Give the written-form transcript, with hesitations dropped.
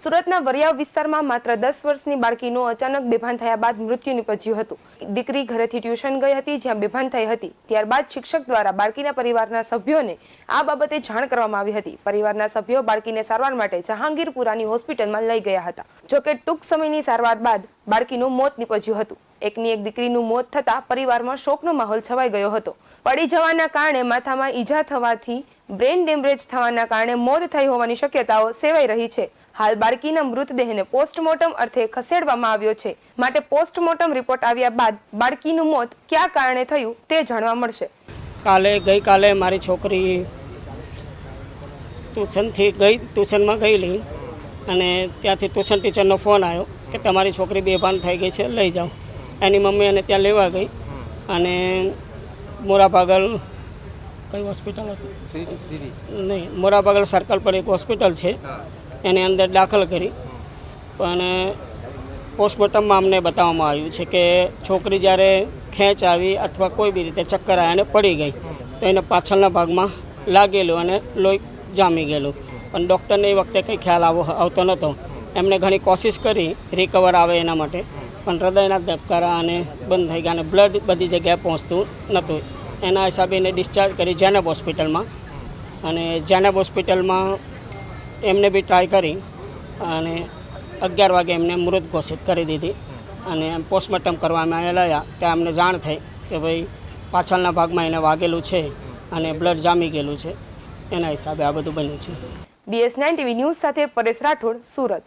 સુરતના વરિયાવ વિસ્તારમાં માત્ર 10 વર્ષની બાળકીનું અચાનક બેભાન થયા બાદ મૃત્યુ નિપજ્યું હતું। દીકરી ઘરેથી ટ્યુશન ગઈ હતી, જ્યાં બેભાન થઈ હતી। ત્યારબાદ શિક્ષક દ્વારા બાળકીના પરિવારના સભ્યોને આ બાબતે જાણ કરવામાં આવી હતી। પરિવારના સભ્યો બાળકીને સારવાર માટે જહાંગીરપુરાની હોસ્પિટલમાં લઈ ગયા હતા। જોકે ટૂંક સમયની સારવાર બાદ બાળકીનું મોત નિપજ્યું હતું। એકની એક દીકરીનું મોત થતાં પરિવારમાં શોકનો માહોલ છવાઈ ગયો હતો। પડી જવાના કારણે માથામાં ઈજા થવાથી બ્રેન ડેમેજ થવાના કારણે મોત થઈ હોવાની શક્યતાઓ સેવાઈ રહી છે। હાલ બાળકીના મૃતદેહને પોસ્ટમોર્ટમ અર્થે ખસેડવામાં આવ્યો છે, માટે પોસ્ટમોર્ટમ રિપોર્ટ આવ્યા બાદ બાળકીનું મોત કયા કારણે થયું તે જાણવા મળશે। ગઈકાલે મારી છોકરી ટ્યુશનમાં ગયેલી અને ત્યાંથી ટ્યુશન ટીચરનો ફોન આવ્યો કે તમારી છોકરી બેભાન થઈ ગઈ છે, લઈ જાઓ। એની મમ્મી એને ત્યાં લેવા ગઈ અને મોરાપાગલ કઈ હોસ્પિટલ હતી નહીં, મોરાપાગલ સર્કલ પર એક હોસ્પિટલ છે, એની અંદર દાખલ કરી। પણ પોસ્ટમોર્ટમમાં અમને બતાવવામાં આવ્યું છે કે છોકરી જ્યારે ખેંચ આવી અથવા કોઈ બી રીતે ચક્કર આવ્યા અને પડી ગઈ તો એને પાછળના ભાગમાં લાગેલું અને લોહી જામી ગયેલું। પણ ડૉક્ટરને એ વખતે કંઈ ખ્યાલ આવતો નહોતો। એમણે ઘણી કોશિશ કરી રિકવર આવે એના માટે, પણ હૃદયના ધબકારા અને બંધ થઈ ગયા અને બ્લડ બધી જગ્યાએ પહોંચતું નહોતું। એના હિસાબે એને ડિસ્ચાર્જ કરી જેનેબ હોસ્પિટલમાં, અને જેનેબ હોસ્પિટલમાં એમને બી ટ્રાય કરી અને 11 વાગે એમને મૃત ઘોષિત કરી દીધી અને પોસ્ટમોર્ટમ કરવામાં આવેલા ત્યાં અમને જાણ થઈ કે ભાઈ પાછળના ભાગમાં એને વાગેલું છે અને બ્લડ જામી ગયેલું છે। એના હિસાબે આ બધું બન્યું છે। BS9 TV ન્યૂઝ સાથે પરેશ રાઠોડ, સુરત।